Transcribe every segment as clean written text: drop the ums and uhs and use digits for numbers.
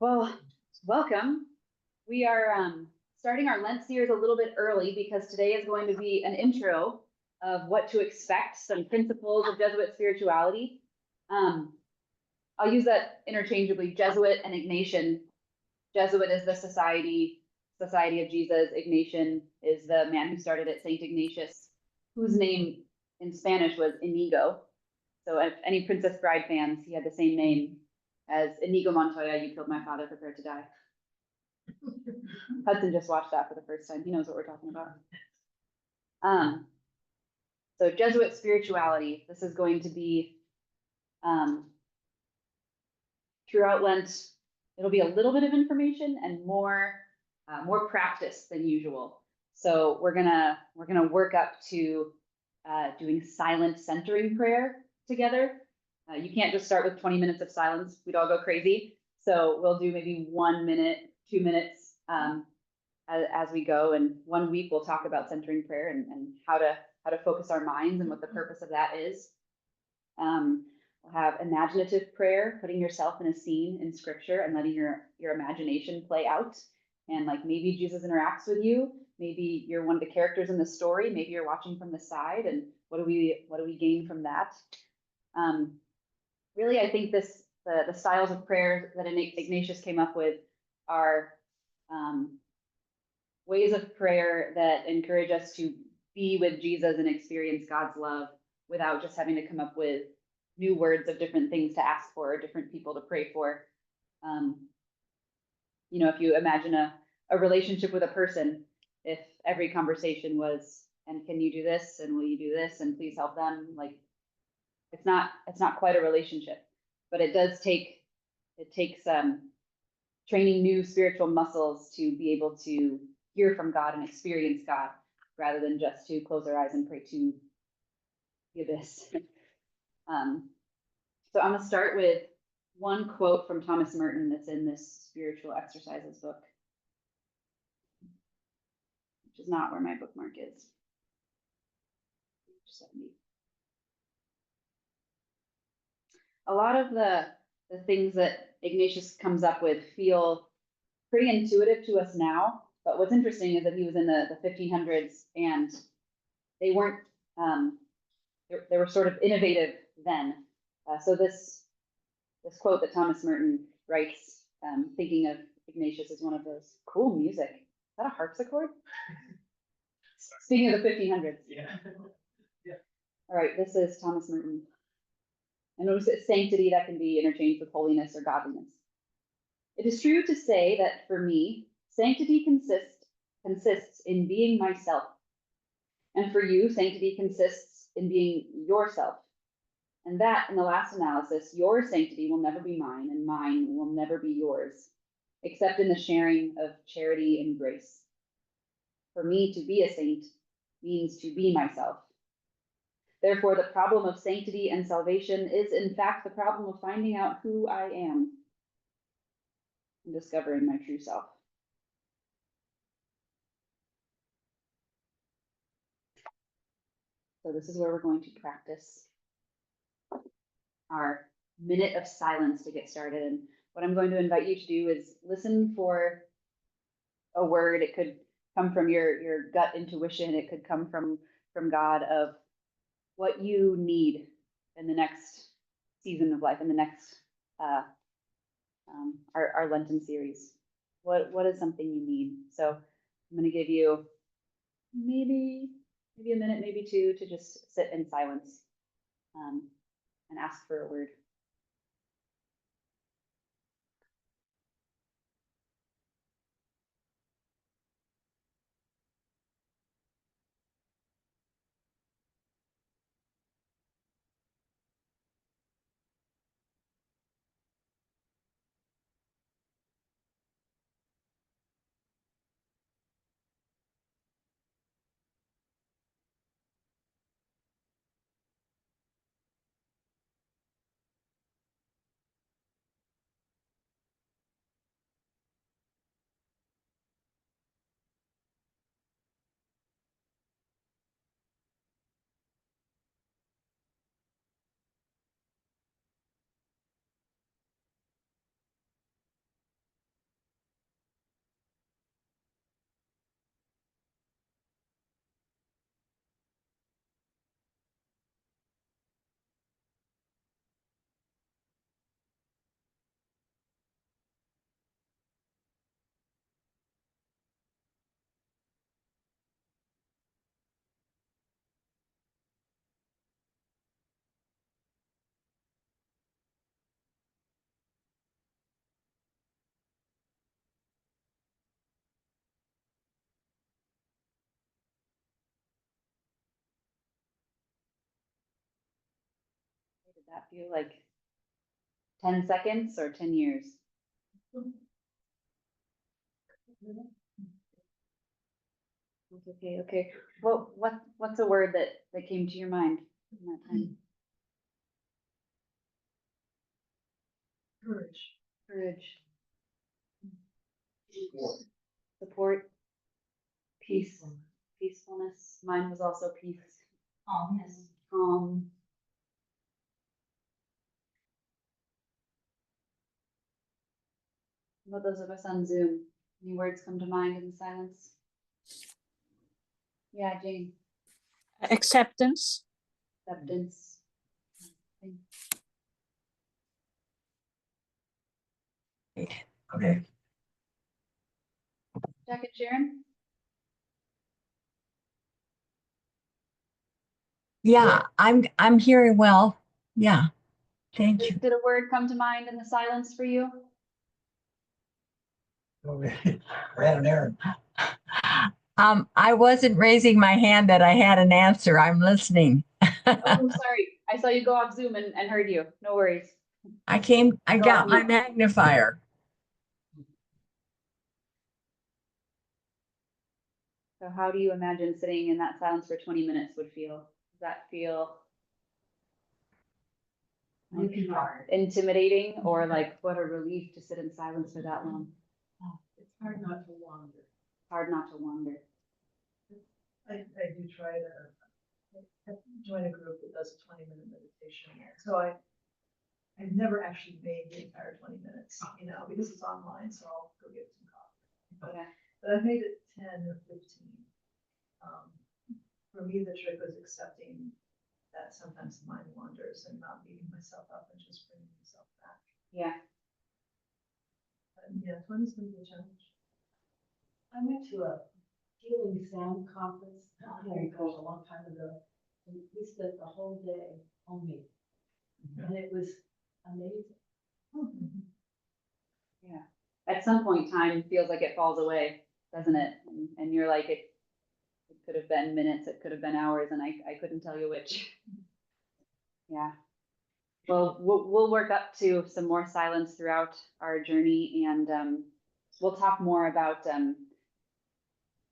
Well, welcome. We are starting our Lent series a little bit early because today is going to be an intro of what to expect, some principles of Jesuit spirituality. Um, I'll use that interchangeably, Jesuit and Ignatian. Jesuit is the Society of Jesus. Ignatian is the man who started it, Saint Ignatius, whose name in Spanish was Inigo. So if any Princess Bride fans, he had the same name as Inigo Montoya, You Killed My Father, Prepare to Die. Hudson just watched that for the first time. He knows what we're talking about. So Jesuit spirituality, this is going to be throughout Lent, it'll be a little bit of information and more practice than usual. So we're gonna work up to doing silent centering prayer together. You can't just start with 20 minutes of silence. We'd all go crazy. So we'll do maybe 1 minute, 2 minutes as we go. And 1 week we'll talk about centering prayer and how to focus our minds and what the purpose of that is. We'll have imaginative prayer, putting yourself in a scene in scripture and letting your imagination play out. And like maybe Jesus interacts with you. Maybe you're one of the characters in the story. Maybe you're watching from the side. And what do we gain from that? Really, I think the styles of prayer that Ignatius came up with are ways of prayer that encourage us to be with Jesus and experience God's love without just having to come up with new words of different things to ask for or different people to pray for. If you imagine a relationship with a person, if every conversation was, and can you do this? And will you do this? And please help them. Like it's not quite a relationship, but it takes training new spiritual muscles to be able to hear from God and experience God rather than just to close our eyes and pray to the abyss. So I'm going to start with one quote from Thomas Merton that's in this Spiritual Exercises book, which is not where my bookmark is. 70. A lot of the things that Ignatius comes up with feel pretty intuitive to us now, but what's interesting is that he was in the 1500s and they weren't, they were sort of innovative then. So this quote that Thomas Merton writes, thinking of Ignatius as one of those, cool music. Is that a harpsichord? Speaking of the 1500s. Yeah. Yeah. All right, this is Thomas Merton. And notice that sanctity that can be interchanged with holiness or godliness. It is true to say that for me, sanctity consists in being myself. And for you, sanctity consists in being yourself. And that, in the last analysis, your sanctity will never be mine, and mine will never be yours, except in the sharing of charity and grace. For me to be a saint means to be myself. Therefore, the problem of sanctity and salvation is, in fact, the problem of finding out who I am and discovering my true self. So this is where we're going to practice our minute of silence to get started. And what I'm going to invite you to do is listen for a word. It could come from your gut intuition. It could come from God of what you need in the next season of life, in the next our Lenten series. What is something you need? So I'm going to give you maybe a minute, maybe two, to just sit in silence and ask for a word. that feel like 10 seconds or 10 years? Okay, okay. What's a word that came to your mind in that time? Courage. Courage. Support. Peace. Peacefulness. Mine was also peace. Calmness. Calm. About those of us on Zoom, any words come to mind in the silence? Yeah, Jane. Acceptance. Acceptance. Okay. Jack and Sharon? Yeah, I'm hearing well. Yeah. Thank you. Did a word come to mind in the silence for you? Ran an errand. I wasn't raising my hand that I had an answer. I'm listening. Oh, sorry. I saw you go off Zoom and heard you. No worries. I got my magnifier. So how do you imagine sitting in that silence for 20 minutes would feel? Does that feel intimidating or like what a relief to sit in silence for that long? It's hard not to wander. Hard not to wander. I do try to join a group that does a 20-minute meditation. So I've never actually made the entire 20 minutes, because it's online, so I'll go get some coffee. Yeah. But I've made it 10 or 15. For me, the trick was accepting that sometimes the mind wanders and not beating myself up and just bringing myself back. Yeah. But yeah, 20 is going to be a challenge. I went to a healing sound conference, a long time ago, and we spent the whole day on me, and it was amazing. Yeah. At some point, time feels like it falls away, doesn't it? And you're like, it could have been minutes, it could have been hours, and I couldn't tell you which. Yeah. Well, we'll work up to some more silence throughout our journey, and we'll talk more about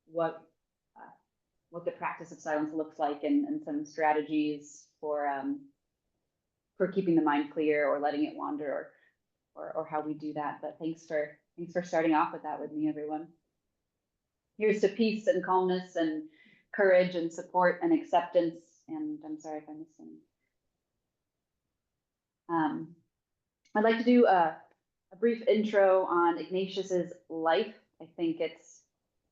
what the practice of silence looks like, and some strategies for keeping the mind clear or letting it wander, or how we do that. But thanks for starting off with that with me, everyone. Here's to peace and calmness and courage and support and acceptance. And I'm sorry if I missed any. I'd like to do a brief intro on Ignatius's life. I think it's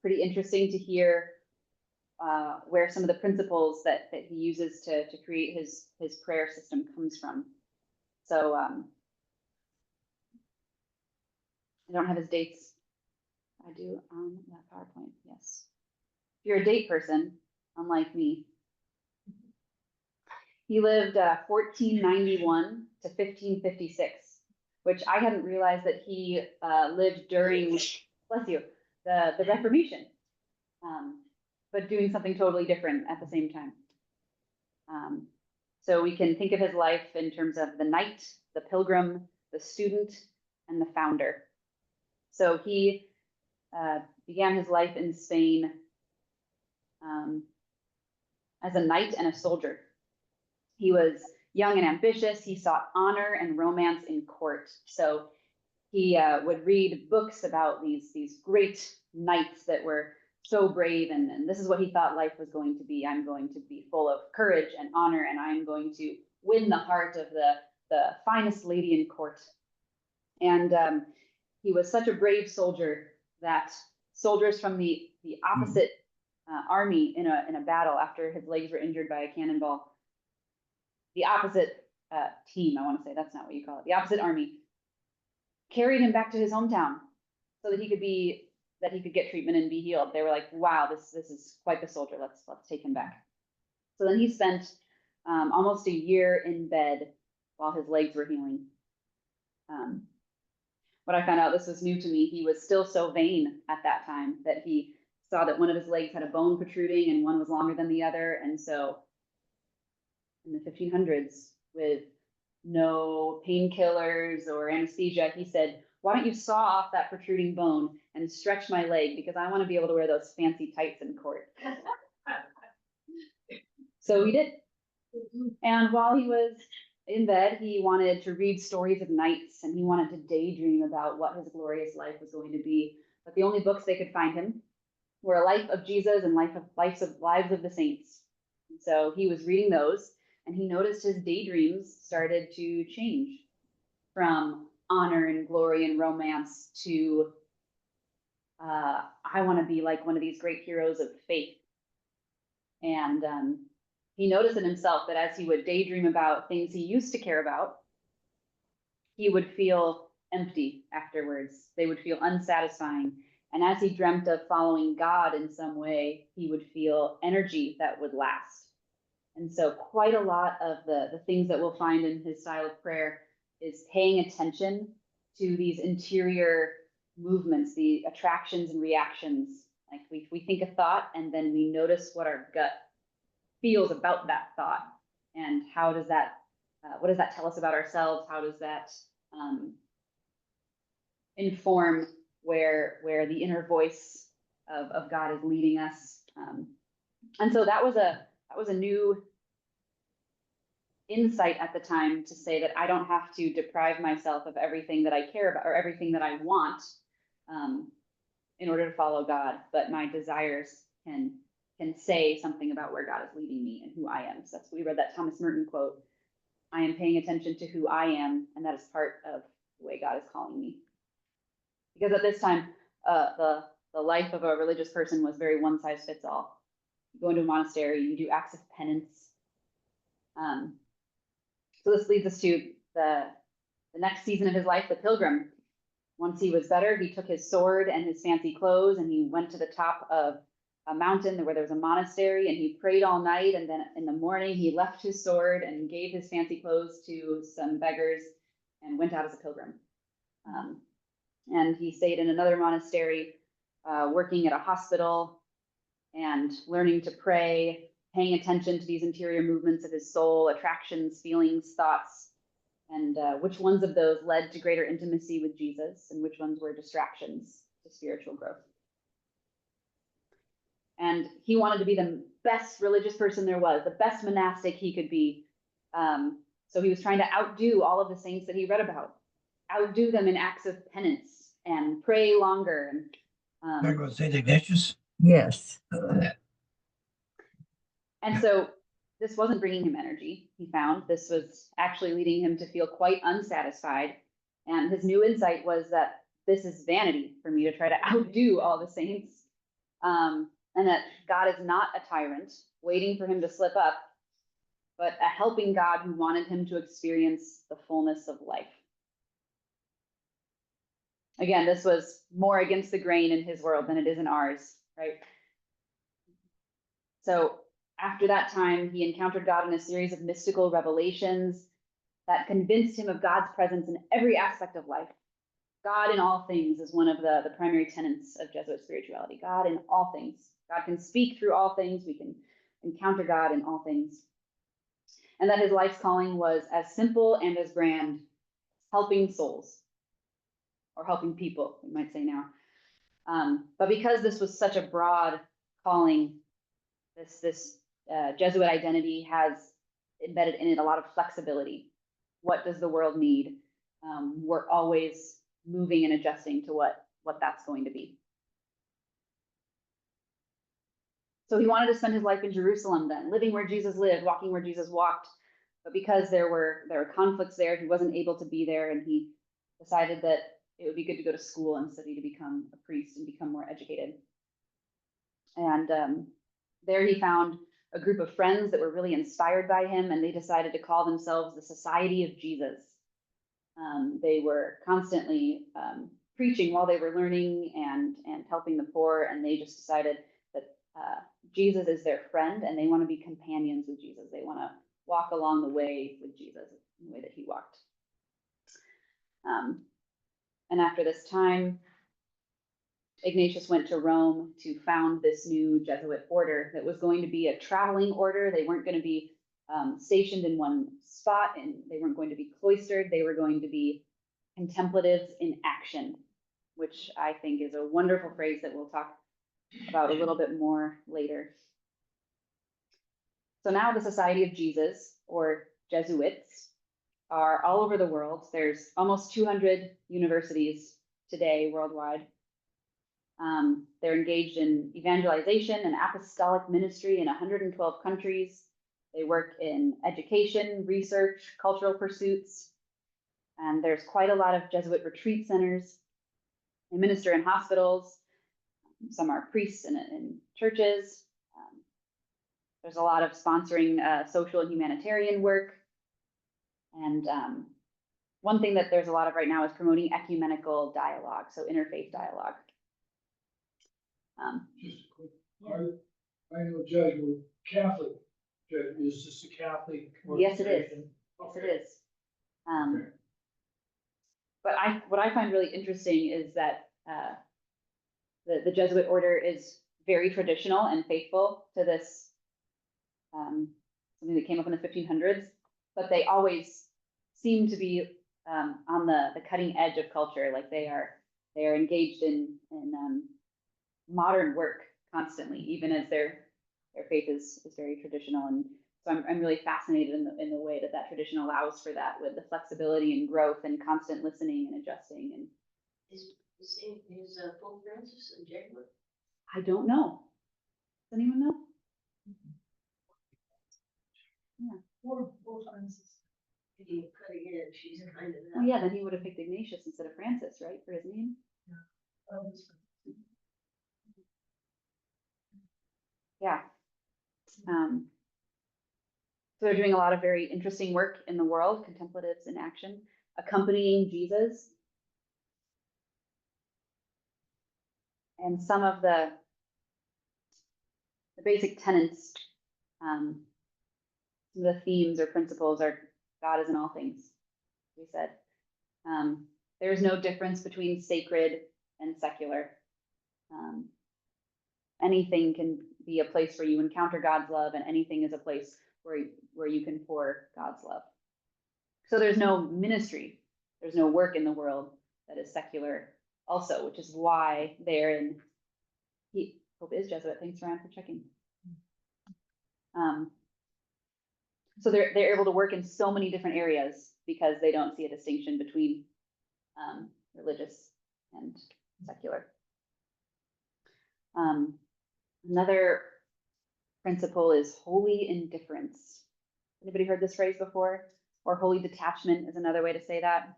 pretty interesting to hear where some of the principles that he uses to create his prayer system comes from. So I don't have his dates. I do on that PowerPoint, yes. If you're a date person, unlike me, he lived 1491 to 1556, which I hadn't realized that he lived during, bless you, the Reformation, but doing something totally different at the same time. So we can think of his life in terms of the knight, the pilgrim, the student, and the founder. So he began his life in Spain as a knight and a soldier. He was young and ambitious. He sought honor and romance in court. So he would read books about these great knights that were so brave, and this is what he thought life was going to be. I'm going to be full of courage and honor, and I'm going to win the heart of the finest lady in court. And he was such a brave soldier that soldiers from the opposite army in a battle after his legs were injured by a cannonball, the opposite team, I want to say, that's not what you call it, the opposite army, carried him back to his hometown so that he could get treatment and be healed. They were like, wow, this is quite the soldier. Let's take him back. So then he spent almost a year in bed while his legs were healing. What I found out, this was new to me, he was still so vain at that time that he saw that one of his legs had a bone protruding and one was longer than the other. And so in the 1500s, with no painkillers or anesthesia. He said, why don't you saw off that protruding bone and stretch my leg because I want to be able to wear those fancy tights in court. So he did. And while he was in bed, he wanted to read stories of knights and he wanted to daydream about what his glorious life was going to be. But the only books they could find him were A Life of Jesus and Lives of the Saints. And so he was reading those and he noticed his daydreams started to change from honor and glory and romance to I want to be like one of these great heroes of faith. And he noticed in himself that as he would daydream about things he used to care about, he would feel empty afterwards. They would feel unsatisfying. And as he dreamt of following God in some way, he would feel energy that would last. And so quite a lot of the things that we'll find in his style of prayer is paying attention to these interior movements, the attractions and reactions. Like we think a thought and then we notice what our gut feels about that thought and how does that, what does that tell us about ourselves? How does that inform where the inner voice of God is leading us? And so that was a new insight at the time to say that I don't have to deprive myself of everything that I care about or everything that I want in order to follow God, but my desires can say something about where God is leading me and who I am. So that's we read that Thomas Merton quote. I am paying attention to who I am, and that is part of the way God is calling me. Because at this time, the life of a religious person was very one size fits all. You go into a monastery, you do acts of penance. So this leads us to the next season of his life, the pilgrim. Once he was better, he took his sword and his fancy clothes and he went to the top of a mountain where there was a monastery and he prayed all night. And then in the morning, he left his sword and gave his fancy clothes to some beggars and went out as a pilgrim. And he stayed in another monastery, working at a hospital and learning to pray, paying attention to these interior movements of his soul, attractions, feelings, thoughts, and which ones of those led to greater intimacy with Jesus and which ones were distractions to spiritual growth. And he wanted to be the best religious person there was, the best monastic he could be. So he was trying to outdo all of the saints that he read about, outdo them in acts of penance and pray longer. And There goes St. Ignatius. Yes. And so this wasn't bringing him energy, he found. This was actually leading him to feel quite unsatisfied. And his new insight was that this is vanity for me to try to outdo all the saints. And that God is not a tyrant waiting for him to slip up, but a helping God who wanted him to experience the fullness of life. Again, this was more against the grain in his world than it is in ours, right? So after that time, he encountered God in a series of mystical revelations that convinced him of God's presence in every aspect of life. God in all things is one of the primary tenets of Jesuit spirituality. God in all things. God can speak through all things. We can encounter God in all things. And that his life's calling was as simple and as grand, helping souls, or helping people, we might say now. But because this was such a broad calling, this Jesuit identity has embedded in it a lot of flexibility. What does the world need? We're always moving and adjusting to what that's going to be. So he wanted to spend his life in Jerusalem then, living where Jesus lived, walking where Jesus walked. But because there were conflicts there, he wasn't able to be there, and he decided that it would be good to go to school and study to become a priest and become more educated. And there he found a group of friends that were really inspired by him, and they decided to call themselves the Society of Jesus. They were constantly preaching while they were learning and helping the poor, and they just decided that Jesus is their friend, and they want to be companions with Jesus. They want to walk along the way with Jesus, the way that he walked. And after this time, Ignatius went to Rome to found this new Jesuit order that was going to be a traveling order. They weren't going to be stationed in one spot, and they weren't going to be cloistered. They were going to be contemplatives in action, which I think is a wonderful phrase that we'll talk about a little bit more later. So now the Society of Jesus, or Jesuits, are all over the world. There's almost 200 universities today worldwide. They're engaged in evangelization and apostolic ministry in 112 countries. They work in education, research, cultural pursuits, and there's quite a lot of Jesuit retreat centers. They minister in hospitals. Some are priests in churches. There's a lot of sponsoring social and humanitarian work. And one thing that there's a lot of right now is promoting ecumenical dialogue, so interfaith dialogue. Just a quick, I know Jesuit Catholic, is this a Catholic? Yes, it is. organization? Yes, Okay. it is. Okay. But what I find really interesting is that the Jesuit order is very traditional and faithful to this, something that came up in the 1500s, but they always seem to be on the cutting edge of culture. Like they are engaged in modern work constantly, even as their faith is very traditional. And so I'm really fascinated in the way that tradition allows for that, with the flexibility and growth and constant listening and adjusting. And Is Pope Francis a Jesuit? I don't know. Does anyone know? Or Francis. If you cut it in, she's kind of. Oh yeah, then he would have picked Ignatius instead of Francis, right, for his name? Yeah. So they're doing a lot of very interesting work in the world, contemplatives in action, accompanying Jesus. And some of the basic tenets, some of the themes or principles are God is in all things, we said. There is no difference between sacred and secular. Anything can be a place where you encounter God's love, and anything is a place where you can pour God's love. So there's no ministry, there's no work in the world that is secular also, which is why they're in, Pope is Jesuit, thanks Ryan for checking. So they're able to work in so many different areas because they don't see a distinction between religious and secular. Another principle is holy indifference. Anybody heard this phrase before? Or holy detachment is another way to say that.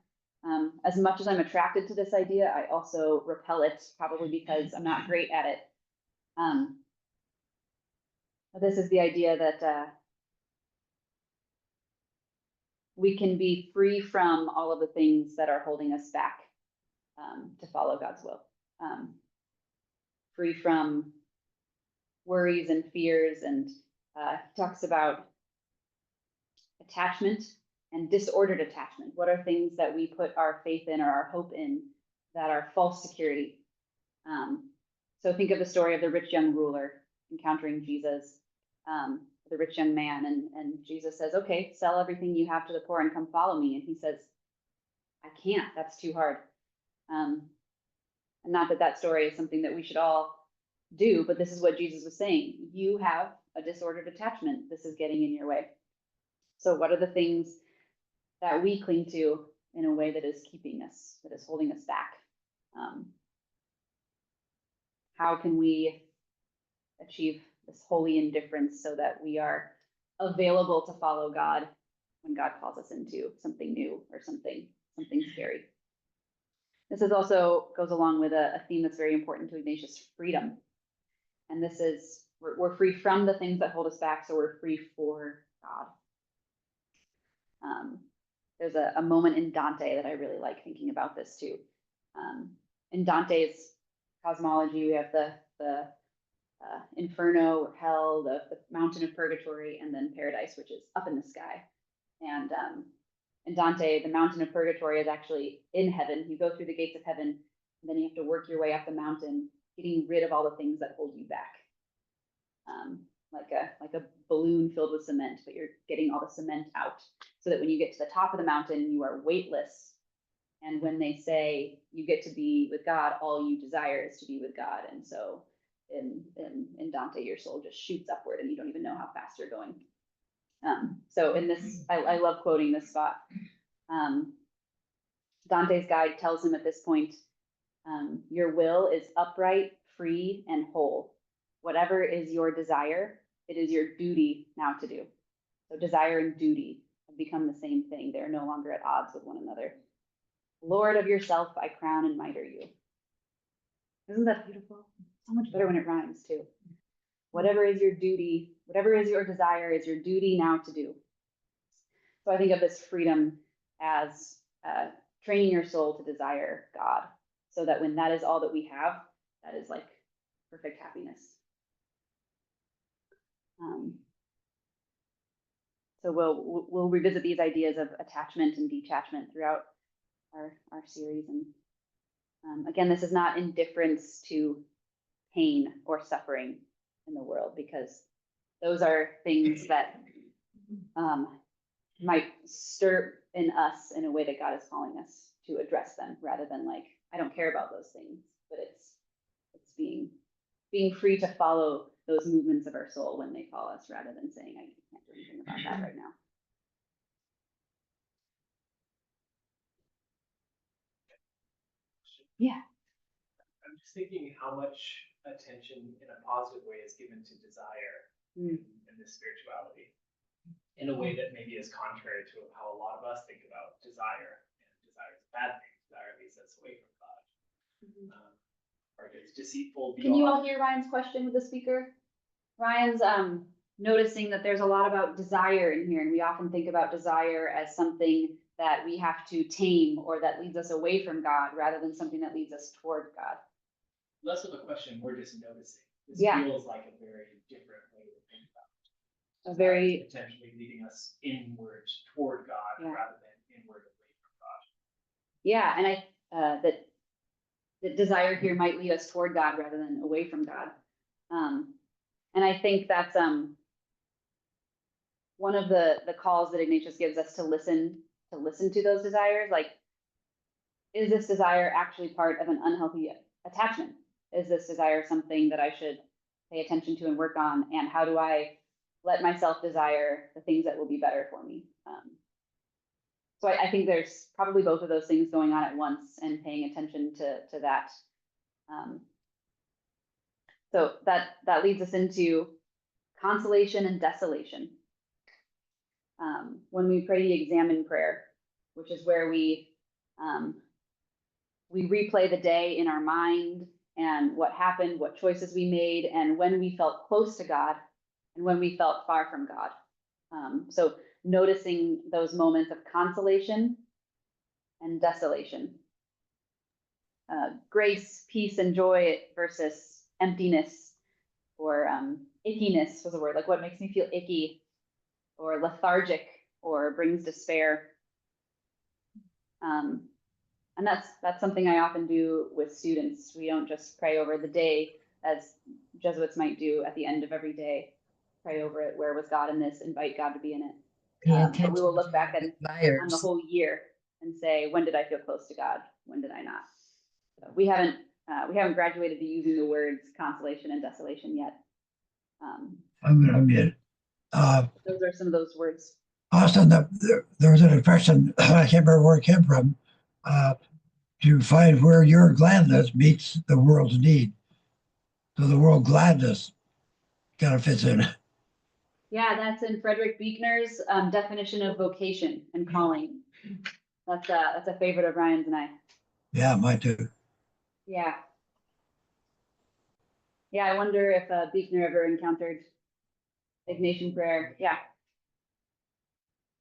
As much as I'm attracted to this idea, I also repel it, probably because I'm not great at it. This is the idea that we can be free from all of the things that are holding us back to follow God's will. Free from worries and fears, and he talks about attachment and disordered attachment. What are things that we put our faith in or our hope in that are false security? So think of the story of the rich young ruler encountering Jesus, the rich young man, and Jesus says, okay, sell everything you have to the poor and come follow me. And he says, I can't, that's too hard. And not that story is something that we should all do, but this is what Jesus was saying. You have a disordered attachment. This is getting in your way. So what are the things that we cling to in a way that is keeping us, that is holding us back? How can we achieve this holy indifference so that we are available to follow God when God calls us into something new or something scary? This is also goes along with a theme that's very important to Ignatius: freedom. And this is, we're free from the things that hold us back, so we're free for God. There's a moment in Dante that I really like thinking about this too. In Dante's cosmology, we have the inferno or hell, the mountain of purgatory, and then paradise, which is up in the sky. And in Dante, the mountain of purgatory is actually in heaven. You go through the gates of heaven, and then you have to work your way up the mountain, getting rid of all the things that hold you back. like a balloon filled with cement, but you're getting all the cement out so that when you get to the top of the mountain, you are weightless. And when they say you get to be with God, all you desire is to be with God. And so in Dante, your soul just shoots upward and you don't even know how fast you're going. So in this, I love quoting this spot. Dante's guide tells him at this point, your will is upright, free, and whole. Whatever is your desire, it is your duty now to do. So desire and duty have become the same thing. They're no longer at odds with one another. Lord of yourself, I crown and miter you. Isn't that beautiful? So much better when it rhymes too. Whatever is your duty, whatever is your desire is your duty now to do. So I think of this freedom as training your soul to desire God, so that when that is all that we have, that is like perfect happiness. So we'll revisit these ideas of attachment and detachment throughout our series. And again, this is not indifference to pain or suffering in the world, because those are things that might stir in us in a way that God is calling us to address them, rather than like, I don't care about those things, but it's being free to follow those movements of our soul when they call us, rather than saying, I can't do anything about that right now. Yeah. I'm just thinking how much attention in a positive way is given to desire in this spirituality, in a way that maybe is contrary to how a lot of us think about desire. And desire is a bad thing. Desire leads us away from God. Or it's deceitful. Can you all hear Ryan's question with the speaker? Ryan's noticing that there's a lot about desire in here, and we often think about desire as something that we have to tame or that leads us away from God, rather than something that leads us toward God. Less of a question, we're just noticing. This feels like a very different way to think about it. A very Potentially leading us inward toward God rather than inward away from God. Yeah, and that desire here might lead us toward God rather than away from God. And I think that's one of the calls that Ignatius gives us to listen to those desires. Like, is this desire actually part of an unhealthy attachment? Is this desire something that I should pay attention to and work on? And how do I let myself desire the things that will be better for me? So I think there's probably both of those things going on at once, and paying attention to that. So that leads us into consolation and desolation. When we pray the examine prayer, which is where we replay the day in our mind, and what happened, what choices we made, and when we felt close to God and when we felt far from God. So noticing those moments of consolation and desolation. Grace, peace, and joy versus emptiness, or ickiness was a word, like what makes me feel icky or lethargic or brings despair. And that's something I often do with students. We don't just pray over the day as Jesuits might do at the end of every day. Pray over it. Where was God in this? Invite God to be in it. But we will look back on the whole year and say, when did I feel close to God? When did I not? So we haven't graduated to using the words consolation and desolation yet. I'm gonna unmute. Those are some of those words. Austin, there was an expression, I can't remember where it came from, to find where your gladness meets the world's need. So the world gladness kind of fits in. Yeah, that's in Frederick Buechner's definition of vocation and calling. That's a favorite of Ryan's and I. Yeah, mine too. Yeah. Yeah, I wonder if Buechner ever encountered Ignatian prayer. Yeah.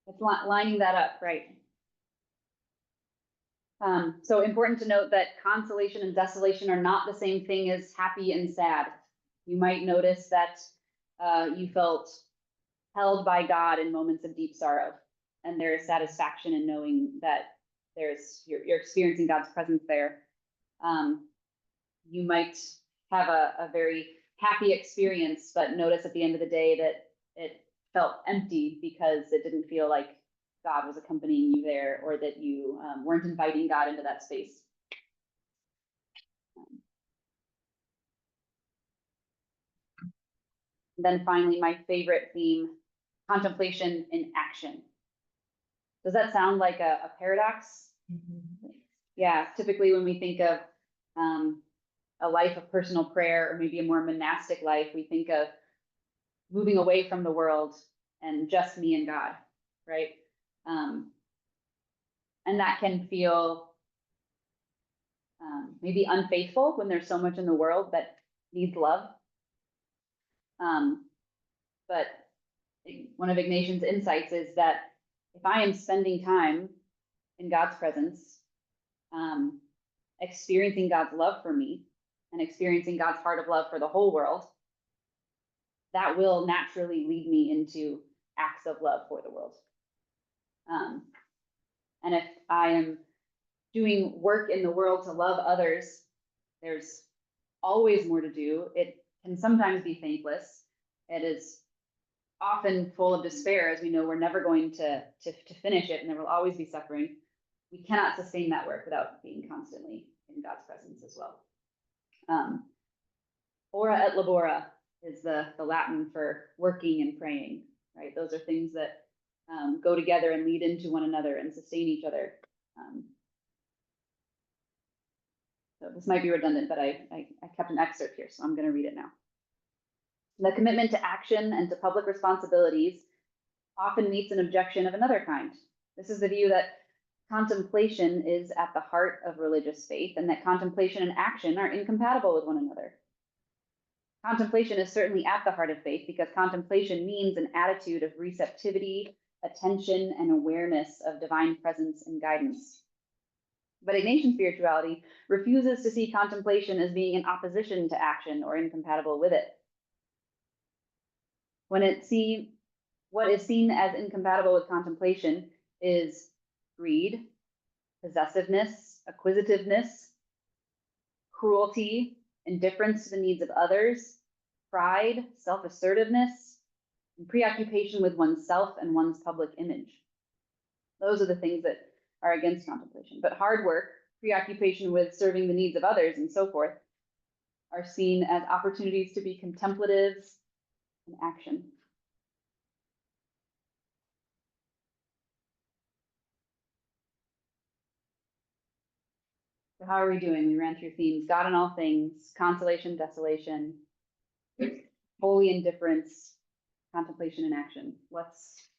It's lining that up, right? So important to note that consolation and desolation are not the same thing as happy and sad. You might notice that you felt held by God in moments of deep sorrow, and there is satisfaction in knowing that you're experiencing God's presence there. You might have a very happy experience, but notice at the end of the day that it felt empty because it didn't feel like God was accompanying you there, or that you weren't inviting God into that space. Then finally, my favorite theme, contemplation in action. Does that sound like a paradox? Yeah, typically when we think of a life of personal prayer, or maybe a more monastic life, we think of moving away from the world and just me and God, right? And that can feel maybe unfaithful when there's so much in the world that needs love. But one of Ignatian's insights is that if I am spending time in God's presence, experiencing God's love for me and experiencing God's heart of love for the whole world, that will naturally lead me into acts of love for the world. And if I am doing work in the world to love others, there's always more to do. It can sometimes be thankless. It is often full of despair, as we know we're never going to finish it, and there will always be suffering. We cannot sustain that work without being constantly in God's presence as well. Ora et labora is the Latin for working and praying, right? Those are things that go together and lead into one another and sustain each other. So this might be redundant, but I kept an excerpt here, so I'm going to read it now. The commitment to action and to public responsibilities often meets an objection of another kind. This is the view that contemplation is at the heart of religious faith, and that contemplation and action are incompatible with one another. Contemplation is certainly at the heart of faith, because contemplation means an attitude of receptivity, attention, and awareness of divine presence and guidance. But Ignatian spirituality refuses to see contemplation as being in opposition to action or incompatible with it. What is seen as incompatible with contemplation is greed, possessiveness, acquisitiveness, cruelty, indifference to the needs of others, pride, self-assertiveness, and preoccupation with oneself and one's public image. Those are the things that are against contemplation. But hard work, preoccupation with serving the needs of others, and so forth, are seen as opportunities to be contemplative in action. So how are we doing? We ran through themes: God in all things, consolation, desolation, holy indifference, contemplation and action. What's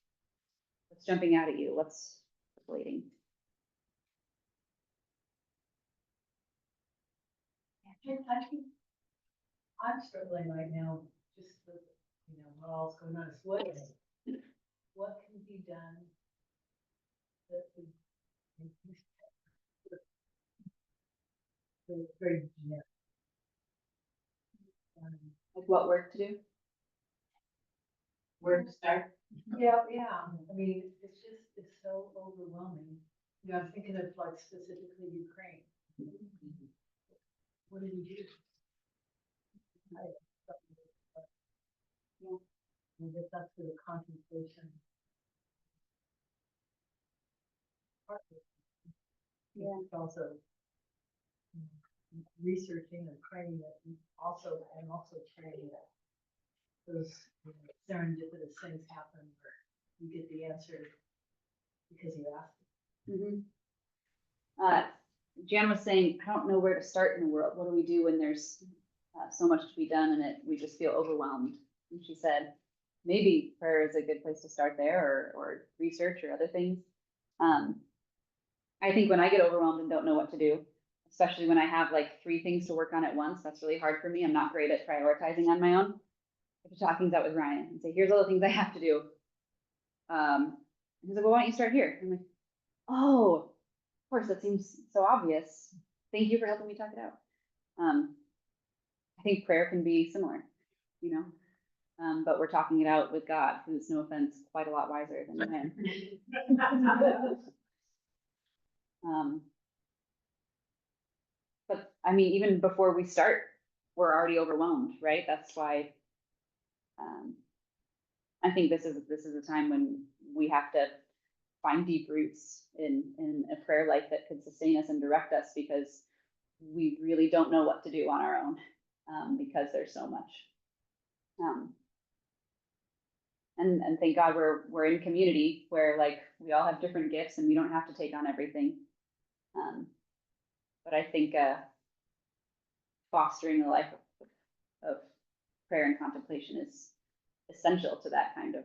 jumping out at you? What's relating? I think I'm struggling right now, just with, what all's going on. What can be done that would increase the very generic? Like what work to do? Where to start? Yeah. I mean, it's so overwhelming. I'm thinking of like specifically Ukraine. What do we do? I guess that's for the contemplation. Yeah. It's also researching and praying that also praying that those serendipitous things happen where you get the answer because you asked it. Jan was saying, I don't know where to start in the world. What do we do when there's so much to be done and we just feel overwhelmed? And she said, maybe prayer is a good place to start there, or research or other things. I think when I get overwhelmed and don't know what to do, especially when I have like 3 things to work on at once, that's really hard for me. I'm not great at prioritizing on my own. I have to talk things out with Ryan and say, here's all the things I have to do. And he's like, well, why don't you start here? I'm like, oh, of course, that seems so obvious. Thank you for helping me talk it out. I think prayer can be similar, but we're talking it out with God, who's, no offense, quite a lot wiser than I am. But I mean, even before we start we're already overwhelmed, right? That's why I think this is a time when we have to find deep roots in a prayer life that could sustain us and direct us, because we really don't know what to do on our own, because there's so much. And thank God we're in community where like we all have different gifts and we don't have to take on everything. But I think fostering a life of prayer and contemplation is essential to that kind of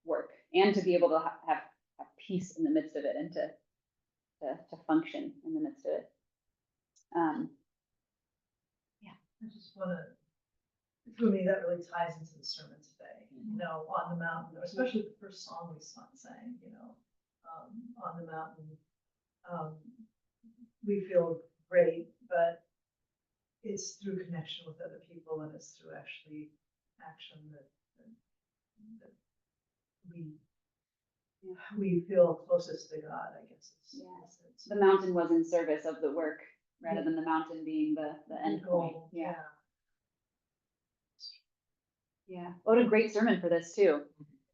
work, and to be able to have peace in the midst of it, and to function in the midst of it. I just want to, for me, that really ties into the sermon today, you know, on the mountain, especially the first song we sang, you know, on the mountain. We feel great, but it's through connection with other people, and it's through actually action that we feel closest to God, I guess. It's The mountain was in service of the work rather than the mountain being the end point. goal. Yeah. What a great sermon for this too.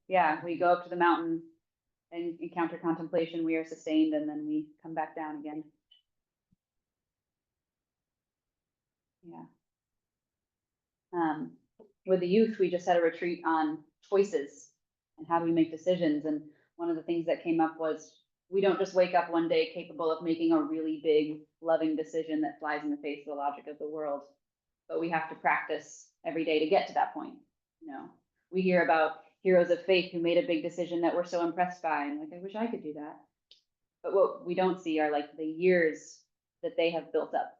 Yeah, we go up to the mountain and encounter contemplation, we are sustained, and then we come back down again. Yeah. With the youth, we just had a retreat on choices and how do we make decisions. And one of the things that came up was, we don't just wake up one day capable of making a really big, loving decision that flies in the face of the logic of the world, but we have to practice every day to get to that point. You know, we hear about heroes of faith who made a big decision that we're so impressed by, and like, I wish I could do that. But what we don't see are like the years that they have built up,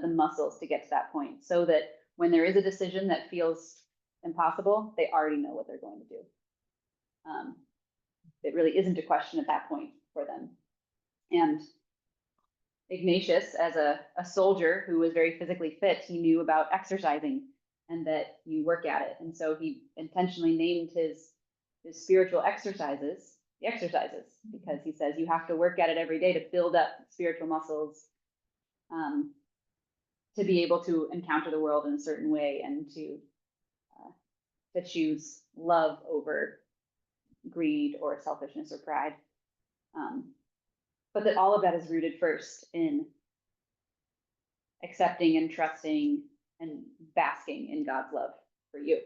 the muscles to get to that point, so that when there is a decision that feels impossible, they already know what they're going to do. It really isn't a question at that point for them. And Ignatius, as a soldier who was very physically fit, he knew about exercising and that you work at it. And so he intentionally named his spiritual exercises the exercises, because he says you have to work at it every day to build up spiritual muscles, to be able to encounter the world in a certain way, and to choose love over greed or selfishness or pride. But that all of that is rooted first in accepting and trusting and basking in God's love for you.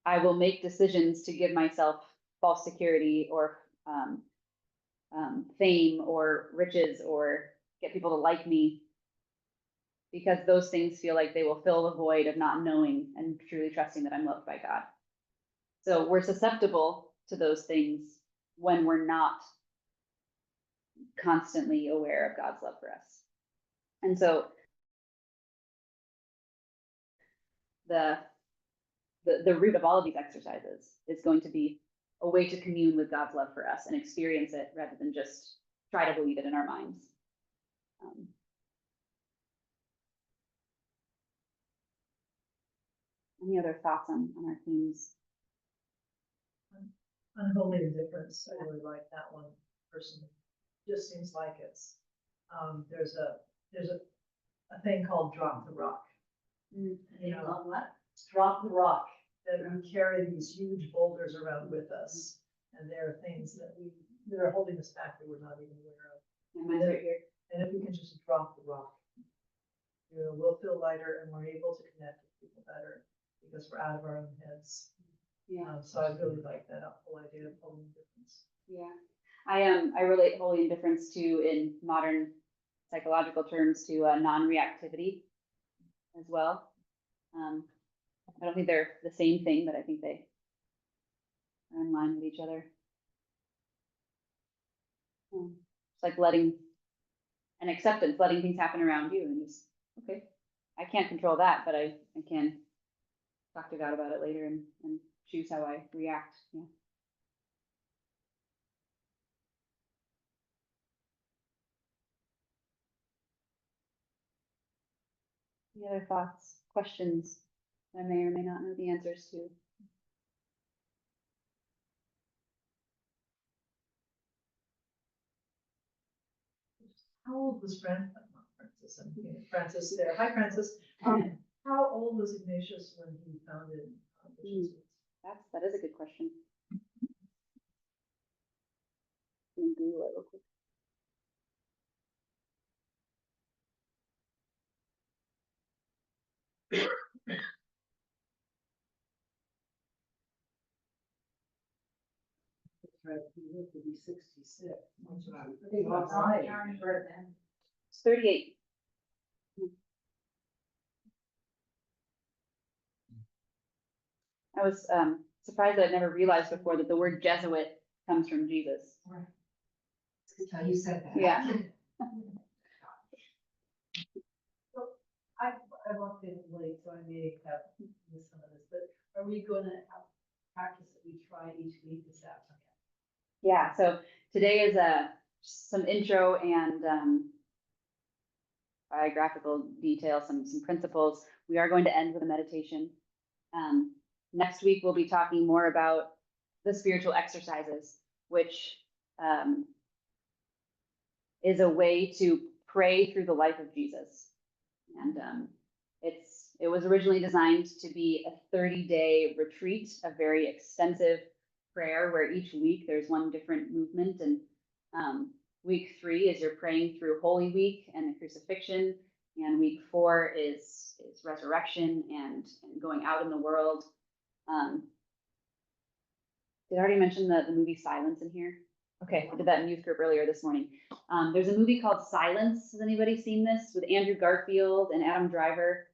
I will make decisions to give myself false security or fame or riches or get people to like me, because those things feel like they will fill the void of not knowing and truly trusting that I'm loved by God. So we're susceptible to those things when we're not constantly aware of God's love for us. And so the root of all of these exercises is going to be a way to commune with God's love for us and experience it rather than just try to believe it in our minds. Any other thoughts on our themes? Unholy indifference, I really like that one personally. Just seems like it's, there's a thing called drop the rock. You know, What? drop the rock, that we carry these huge boulders around with us, and there are things that are holding us back that we're not even aware of. And if we can just drop the rock, you know, we'll feel lighter and we're able to connect with people better because we're out of our own heads. So I really like that whole idea of holy indifference. I relate holy indifference to, in modern psychological terms, to non-reactivity as well. I don't think they're the same thing, but I think they are in line with each other. It's like letting an acceptance, letting things happen around you, and just, okay, I can't control that, but I can talk to God about it later and choose how I react. Any other thoughts, questions I may or may not know the answers to? How old was Brent? Francis and Francis there. Hi, Francis. How old was Ignatius when he founded the Jesuits? That is a good question. Let me Google it real quick. Right, he lived to be 66. That's what I think. It's 38. I was surprised that I'd never realized before that the word Jesuit comes from Jesus. That's how you said that. Yeah. I walked in late, so I may have missed some of this, but are we gonna have practice that we try each week? Is that okay? Yeah, so today is some intro and biographical detail, some principles. We are going to end with a meditation. Next week, we'll be talking more about the spiritual exercises, which is a way to pray through the life of Jesus. And it was originally designed to be a 30-day retreat, a very extensive prayer where each week there's one different movement. And week 3 is you're praying through Holy Week and the crucifixion. And week 4 is resurrection and going out in the world. Did I already mention the movie Silence in here? Okay, I did that in youth group earlier this morning. There's a movie called Silence. Has anybody seen this? With Andrew Garfield and Adam Driver.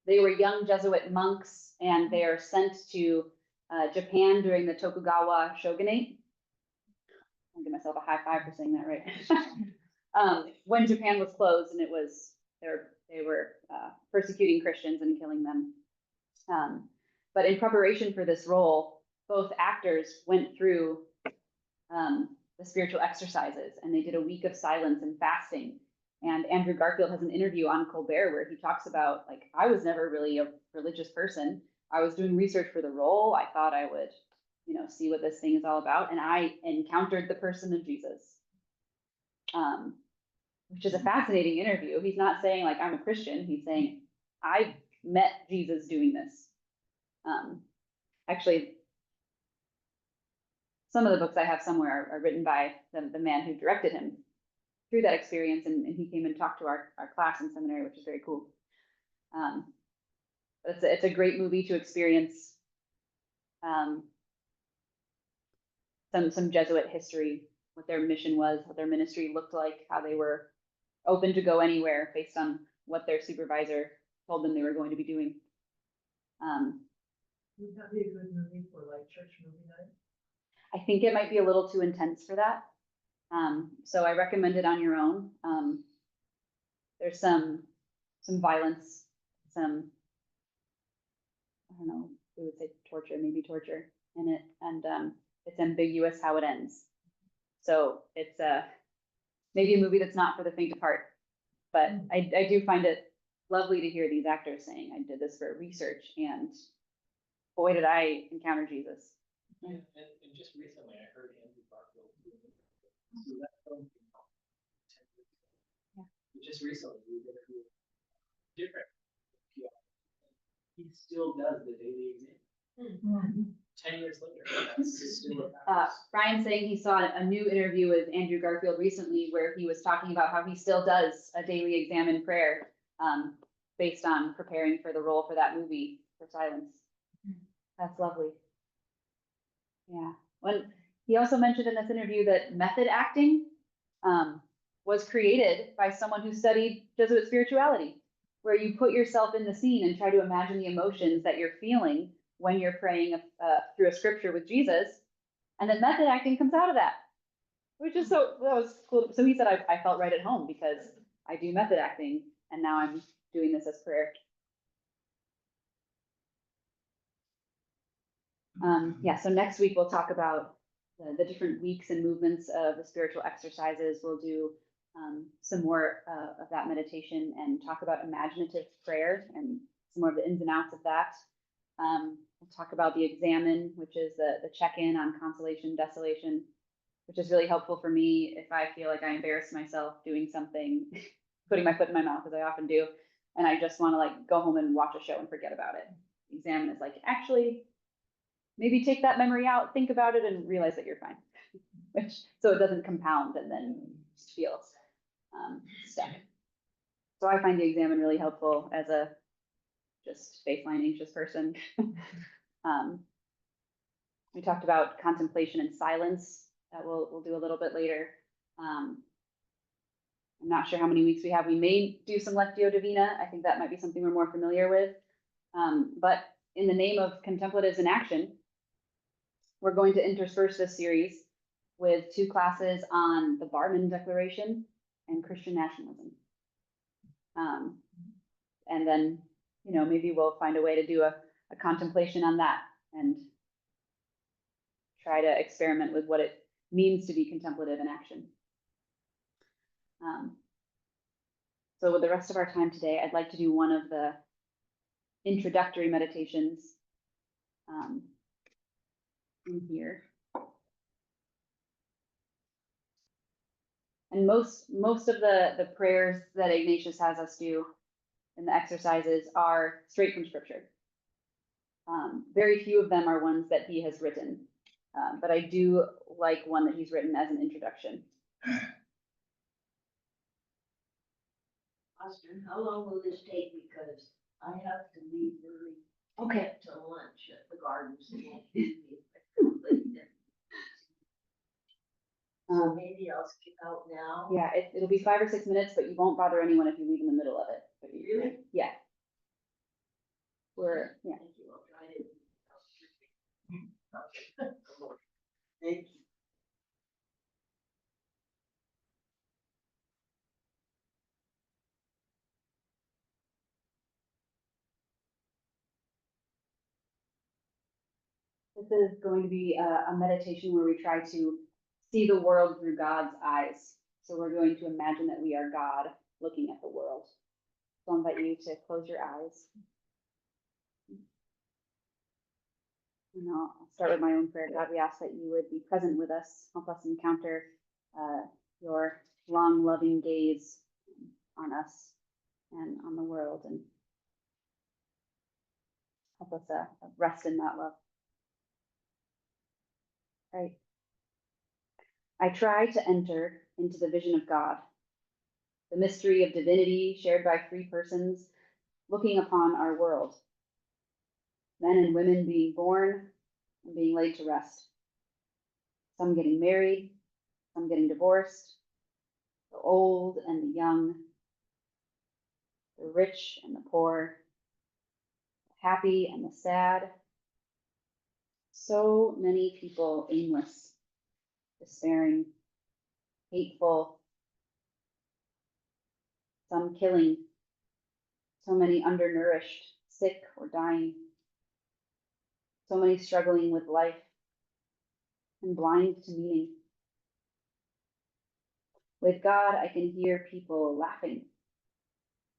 They were young Jesuit monks and they are sent to Japan during the Tokugawa shogunate. I'll give myself a high five for saying that right. When Japan was closed and they were persecuting Christians and killing them. But in preparation for this role, both actors went through the spiritual exercises and they did a week of silence and fasting. And Andrew Garfield has an interview on Colbert where he talks about, like, I was never really a religious person. I was doing research for the role. I thought I would, see what this thing is all about. And I encountered the person of Jesus, which is a fascinating interview. He's not saying like, I'm a Christian. He's saying, I met Jesus doing this. Actually, some of the books I have somewhere are written by the man who directed him through that experience, and he came and talked to our class in seminary, which is very cool. But it's a great movie to experience some Jesuit history, what their mission was, what their ministry looked like, how they were open to go anywhere based on what their supervisor told them they were going to be doing. Would that be a good movie for like church movie night? I think it might be a little too intense for that. So I recommend it on your own. There's some violence, I don't know, we would say torture, maybe torture in it. And it's ambiguous how it ends. So it's maybe a movie that's not for the faint of heart. But I do find it lovely to hear these actors saying, I did this for research and boy, did I encounter Jesus. And just recently, I heard Andrew Garfield. So that film came out 10 years ago. Yeah. Just recently, we were different. He still does the daily exam. 10 years later, that's still a practice. Brian's saying he saw a new interview with Andrew Garfield recently where he was talking about how he still does a daily exam in prayer based on preparing for the role for that movie for Silence. That's lovely. Yeah. When he also mentioned in this interview that method acting was created by someone who studied Jesuit spirituality, where you put yourself in the scene and try to imagine the emotions that you're feeling when you're praying through a scripture with Jesus, and then method acting comes out of that, which is that was cool. So he said, I felt right at home because I do method acting, and now I'm doing this as prayer. Yeah, so next week we'll talk about the different weeks and movements of the spiritual exercises. We'll do some more of that meditation and talk about imaginative prayer and some more of the ins and outs of that. We'll talk about the examine, which is the check-in on consolation, desolation, which is really helpful for me if I feel like I embarrass myself doing something putting my foot in my mouth, as I often do, and I just want to like go home and watch a show and forget about it. The exam is like, actually, maybe take that memory out, think about it, and realize that you're fine. Which, so it doesn't compound and then just feel stuck. So I find the examen really helpful as a just baseline anxious person. We talked about contemplation and silence that we'll do a little bit later. I'm not sure how many weeks we have. We may do some Lectio Divina. I think that might be something we're more familiar with. But in the name of contemplatives in action, we're going to intersperse this series with 2 classes on the Barmen Declaration and Christian nationalism. And then, you know, maybe we'll find a way to do a contemplation on that and try to experiment with what it means to be contemplative in action. So with the rest of our time today, I'd like to do one of the introductory meditations in here. And most of the prayers that Ignatius has us do in the exercises are straight from scripture. Very few of them are ones that he has written, but I do like one that he's written as an introduction. Austin, how long will this take? Because I have to leave early. Okay. To lunch at the gardens. Maybe I'll skip out now. Yeah, it'll be 5 or 6 minutes, but you won't bother anyone if you leave in the middle of it. But Really? Yeah. Yeah. Thank you, I'll try it. Thank you. This is going to be a meditation where we try to see the world through God's eyes. So we're going to imagine that we are God looking at the world. So I'll invite you to close your eyes. And I'll start with my own prayer. God, we ask that you would be present with us, help us encounter your long, loving gaze on us and on the world, and help us rest in that love. Right. I try to enter into the vision of God, the mystery of divinity shared by 3 persons looking upon our world, men and women being born and being laid to rest, some getting married, some getting divorced, the old and the young, the rich and the poor, the happy and the sad. So many people aimless, despairing, hateful, some killing, so many undernourished, sick or dying, so many struggling with life and blind to meaning. With God, I can hear people laughing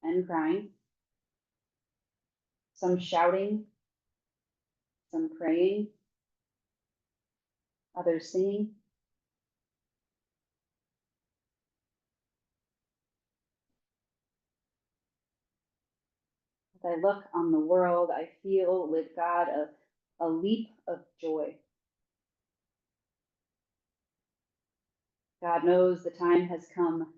and crying, some shouting, some praying, others singing. As I look on the world, I feel with God a leap of joy. God knows the time has come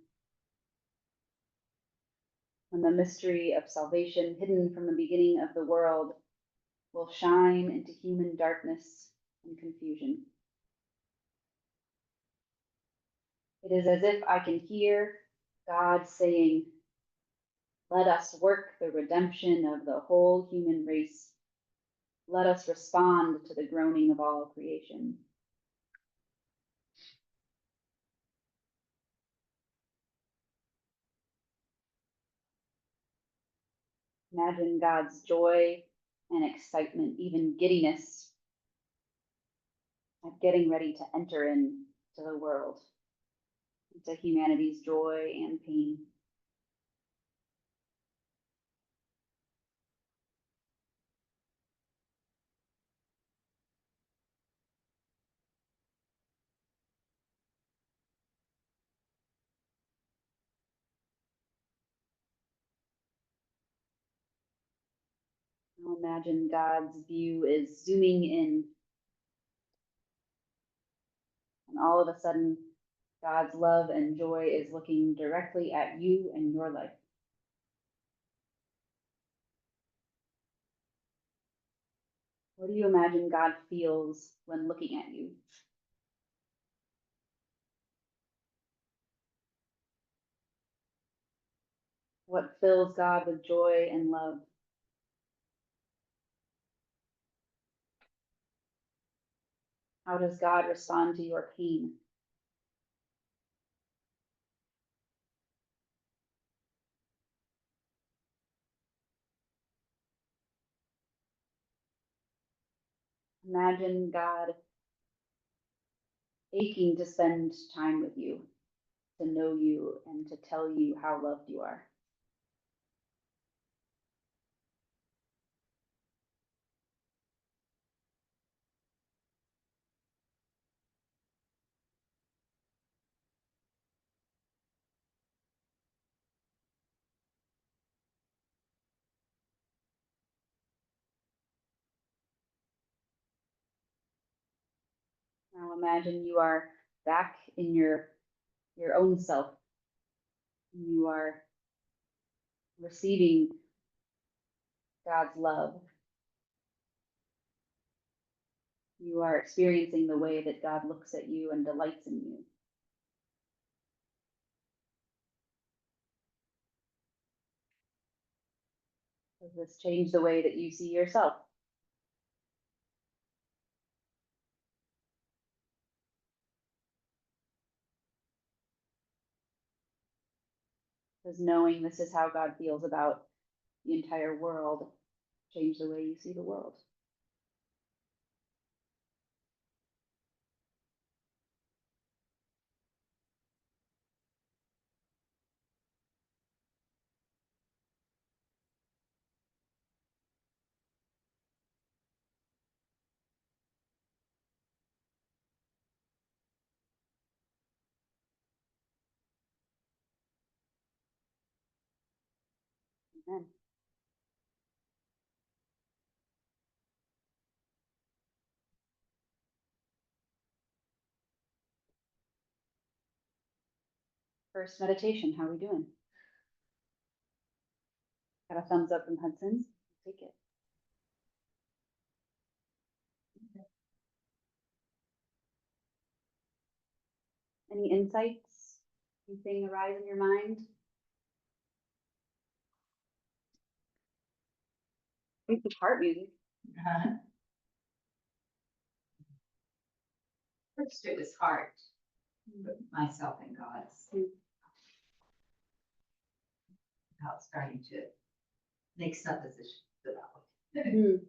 when the mystery of salvation, hidden from the beginning of the world, will shine into human darkness and confusion. It is as if I can hear God saying, "Let us work the redemption of the whole human race. Let us respond to the groaning of all creation." Imagine God's joy and excitement, even giddiness, at getting ready to enter into the world, into humanity's joy and pain. Now imagine God's view is zooming in, and all of a sudden, God's love and joy is looking directly at you and your life. What do you imagine God feels when looking at you? What fills God with joy and love? How does God respond to your pain? Imagine God aching to spend time with you, to know you, and to tell you how loved you are. Now imagine you are back in your own self. You are receiving God's love. You are experiencing the way that God looks at you and delights in you. Does this change the way that you see yourself? Does knowing this is how God feels about the entire world change the way you see the world? Amen. First meditation, how are we doing? Got a thumbs up from Hudson's. Take it. Any insights? Anything arise in your mind? I think it's heart music. First, it was hard to put myself in God's. How it's starting to make suppositions about it.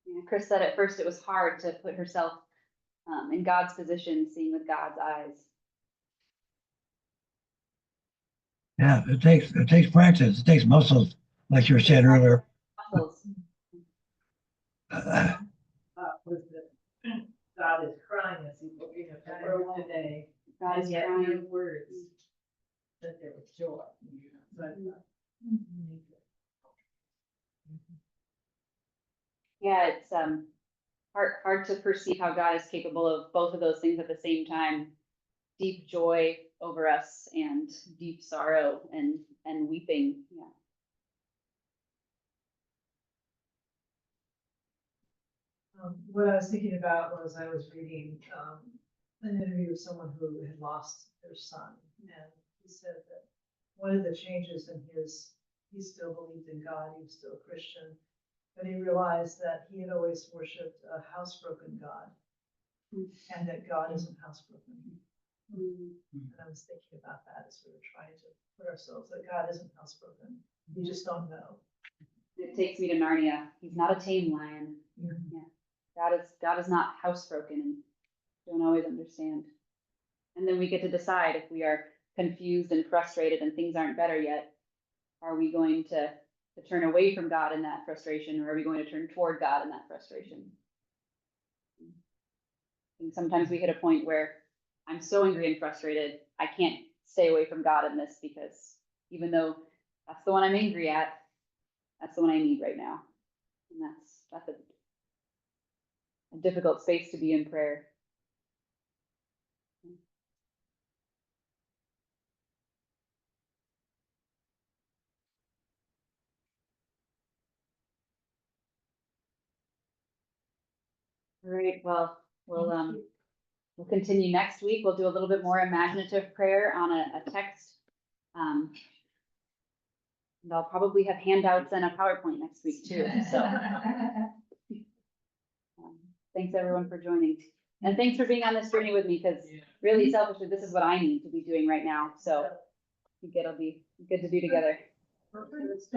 Yeah, Chris said at first it was hard to put herself in God's position, seeing with God's eyes. Yeah, it takes practice. It takes muscles, like you were saying earlier. Muscles. Was that God is crying as he's looking at the world today, God is and yet crying. your words that there was joy. So I thought, Yeah, it's hard to perceive how God is capable of both of those things at the same time. Deep joy over us and deep sorrow and weeping. Yeah. What I was thinking about was I was reading an interview with someone who had lost their son, and he said that one of the changes in he still believed in God, he was still a Christian, but he realized that he had always worshipped a housebroken God, and that God isn't housebroken. And I was thinking about that as we were trying to put ourselves, that God isn't housebroken. You just don't know. It takes me to Narnia. He's not a tame lion. Yeah. God is not housebroken and don't always understand. And then we get to decide if we are confused and frustrated and things aren't better yet. Are we going to turn away from God in that frustration, or are we going to turn toward God in that frustration? And sometimes we hit a point where I'm so angry and frustrated, I can't stay away from God in this, because even though that's the one I'm angry at, That's the one I need right now. And that's a difficult space to be in prayer. All right, well, we'll continue next week. We'll do a little bit more imaginative prayer on a text. And I'll probably have handouts and a PowerPoint next week too, so. Thanks everyone for joining. And thanks for being on this journey with me, because really selfishly, this is what I need to be doing right now. So I think it'll be good to do together. Perfect.